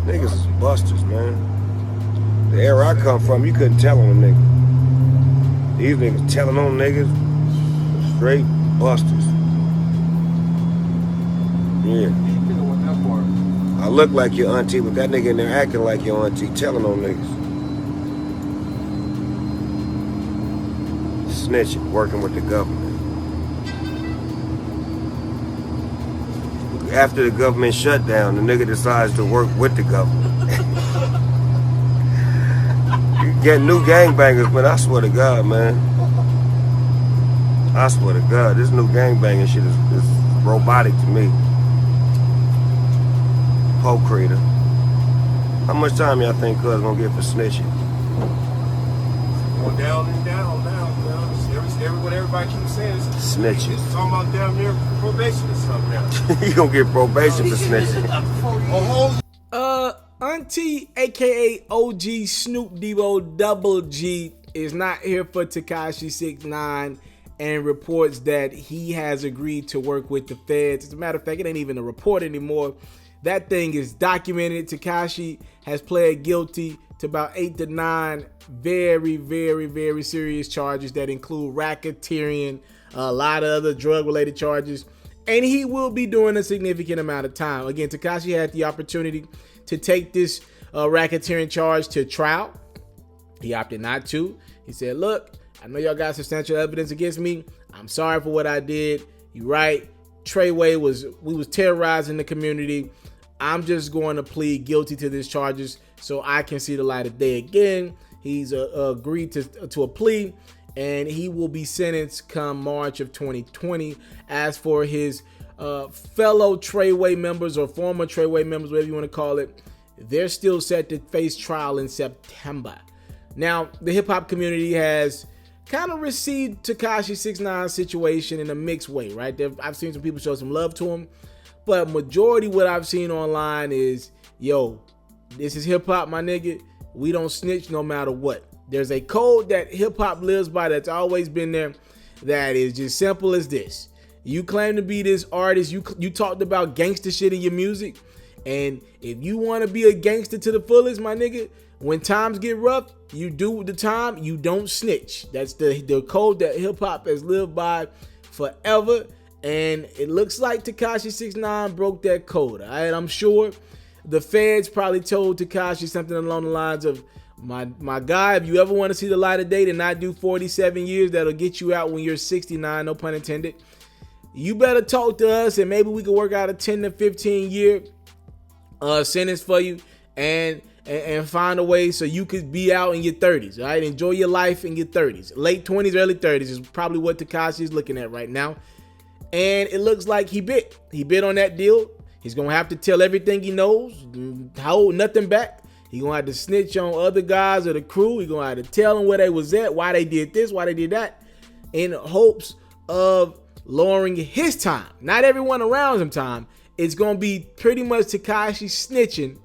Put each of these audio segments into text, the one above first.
Niggas is busters, man. The era I come from, you couldn't tell on them niggas. These niggas telling on niggas, straight busters. Yeah. I look like your auntie, but that nigga in there acting like your auntie, telling on niggas. Snitching, working with the government. After the government shut down, the nigga decides to work with the government. You get new gangbangers, but I swear to God, man. I swear to God, this new gangbanging shit is robotic to me. Poe Creator. How much time y'all think Cuz gonna get for snitching? Going down and down, down. What everybody keeps saying is snitching. It's talking about down near probation or something now. You gonna get probation for snitching. Auntie, aka OG Snoop Dogg Double G, is not here for Tekashi 6ix9ine and reports that he has agreed to work with the feds. As a matter of fact, it ain't even a report anymore. That thing is documented. Tekashi has pled guilty to about 8 to 9 very, very, very serious charges that include racketeering, a lot of other drug-related charges, and he will be doing a significant amount of time. Again, Tekashi had the opportunity to take this racketeering charge to trial. He opted not to. He said, look, I know y'all got substantial evidence against me. I'm sorry for what I did. You're right. We was terrorizing the community. I'm just going to plead guilty to these charges so I can see the light of day again. He's agreed to a plea, and he will be sentenced come March of 2020. As for his fellow Treyway members or former Treyway members, whatever you want to call it, they're still set to face trial in September. Now, the hip-hop community has kind of received Tekashi 6ix9ine's situation in a mixed way, right? I've seen some people show some love to him, but majority what I've seen online is, yo, this is hip-hop, my nigga. We don't snitch no matter what. There's a code that hip-hop lives by that's always been there that is just simple as this. You claim to be this artist. You talked about gangster shit in your music. And if you want to be a gangster to the fullest, my nigga, when times get rough, you do the time. You don't snitch. That's the code that hip-hop has lived by forever. And it looks like Tekashi 6ix9ine broke that code. All right? I'm sure the feds probably told Tekashi something along the lines of, my guy, if you ever want to see the light of day and not do 47 years, that'll get you out when you're 69, no pun intended. You better talk to us and maybe we can work out a 10 to 15 year sentence for you and find a way so you could be out in your 30s, all right? Enjoy your life in your 30s. Late 20s, early 30s is probably what Tekashi is looking at right now. And it looks like he bit on that deal. He's going to have to tell everything he knows, hold nothing back. He's going to have to snitch on other guys of the crew. He's going to have to tell them where they was at, why they did this, why they did that, in hopes of lowering his time. Not everyone around him time. It's going to be pretty much Tekashi snitching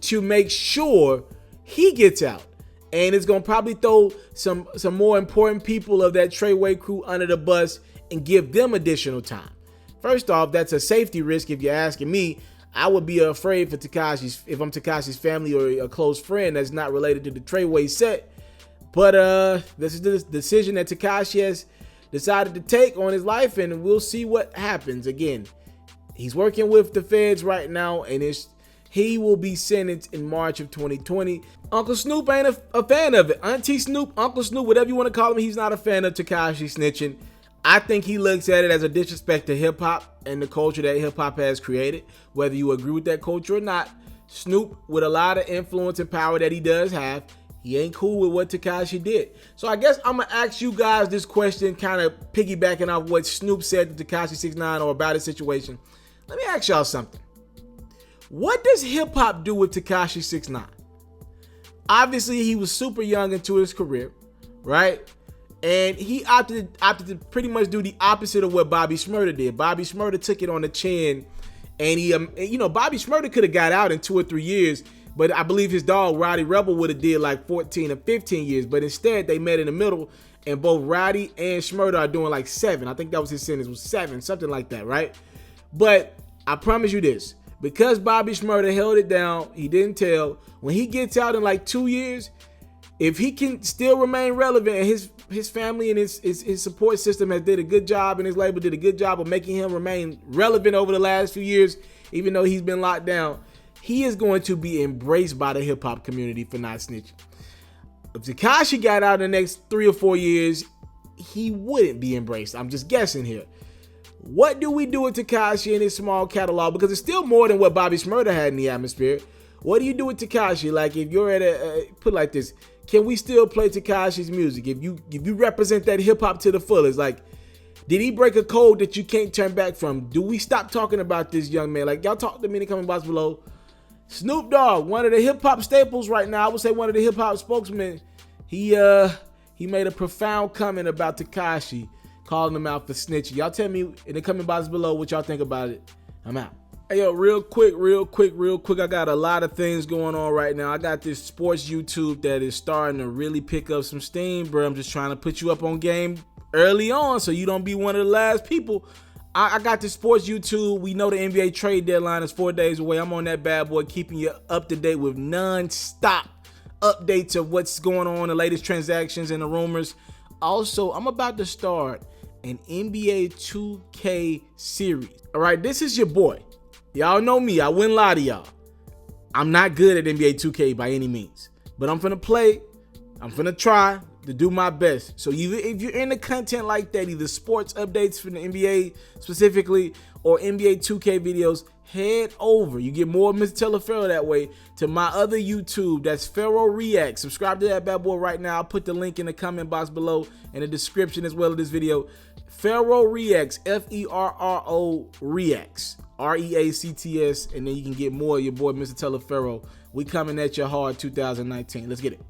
to make sure he gets out. And it's going to probably throw some more important people of that Treyway crew under the bus and give them additional time. First off, that's a safety risk if you're asking me. I would be afraid for if I'm Tekashi's family or a close friend that's not related to the Treyway set. But this is the decision that Tekashi has decided to take on his life, and we'll see what happens. Again, he's working with the feds right now, and he will be sentenced in March of 2020. Uncle Snoop ain't a fan of it. Auntie Snoop, Uncle Snoop, whatever you want to call him, he's not a fan of Tekashi snitching. I think he looks at it as a disrespect to hip-hop and the culture that hip-hop has created. Whether you agree with that culture or not, Snoop, with a lot of influence and power that he does have, he ain't cool with what Tekashi did. So I guess I'm going to ask you guys this question, kind of piggybacking off what Snoop said to Tekashi 6ix9ine or about his situation. Let me ask y'all something. What does hip-hop do with Tekashi 6ix9ine? Obviously, he was super young into his career, right? And he opted to pretty much do the opposite of what Bobby Shmurda did. Bobby Shmurda took it on the chin, and he, Bobby Shmurda could have got out in 2 or 3 years, but I believe his dog Roddy Rebel would have did like 14 or 15 years. But instead, they met in the middle, and both Roddy and Shmurda are doing like 7. I think that was his sentence, was 7, something like that, right? But I promise you this, Because Bobby Shmurda held it down, he didn't tell. When he gets out in like 2 years, if he can still remain relevant and his family and his support system has did a good job and his label did a good job of making him remain relevant over the last few years, even though he's been locked down, he is going to be embraced by the hip-hop community for not snitching. If Tekashi got out in the next 3 or 4 years, he wouldn't be embraced. I'm just guessing here. What do we do with Tekashi and his small catalog? Because it's still more than what Bobby Shmurda had in the atmosphere. What do you do with Tekashi? Like, if you're at put it like this, can we still play Tekashi's music? If you represent that hip hop to the fullest, like, did he break a code that you can't turn back from? Do we stop talking about this young man? Like, y'all talk to me in the comment box below. Snoop Dogg, one of the hip hop staples right now. I would say one of the hip hop spokesmen. He made a profound comment about Tekashi, calling him out for snitching. Y'all tell me in the comment box below what y'all think about it. I'm out. Hey, yo, real quick. I got a lot of things going on right now. I got this sports YouTube that is starting to really pick up some steam, bro. I'm just trying to put you up on game early on so you don't be one of the last people. I got this sports YouTube. We know the NBA trade deadline is 4 days away. I'm on that bad boy, keeping you up to date with non-stop updates of what's going on, the latest transactions and the rumors. Also, I'm about to start an NBA 2K series. All right, this is your boy. Y'all know me. I wouldn't lie to y'all. I'm not good at NBA 2K by any means, but I'm finna play. I'm finna try to do my best. So if you're into content like that, either sports updates from the NBA specifically or NBA 2K videos, head over. You get more of Mr. Taliaferro that way to my other YouTube. That's Ferro Reacts. Subscribe to that bad boy right now. I'll put the link in the comment box below in the description as well of this video. Ferro Reacts, Ferro Reacts, REACTS, and then you can get more of your boy Mr. Taliaferro. We coming at you hard 2019. Let's get it.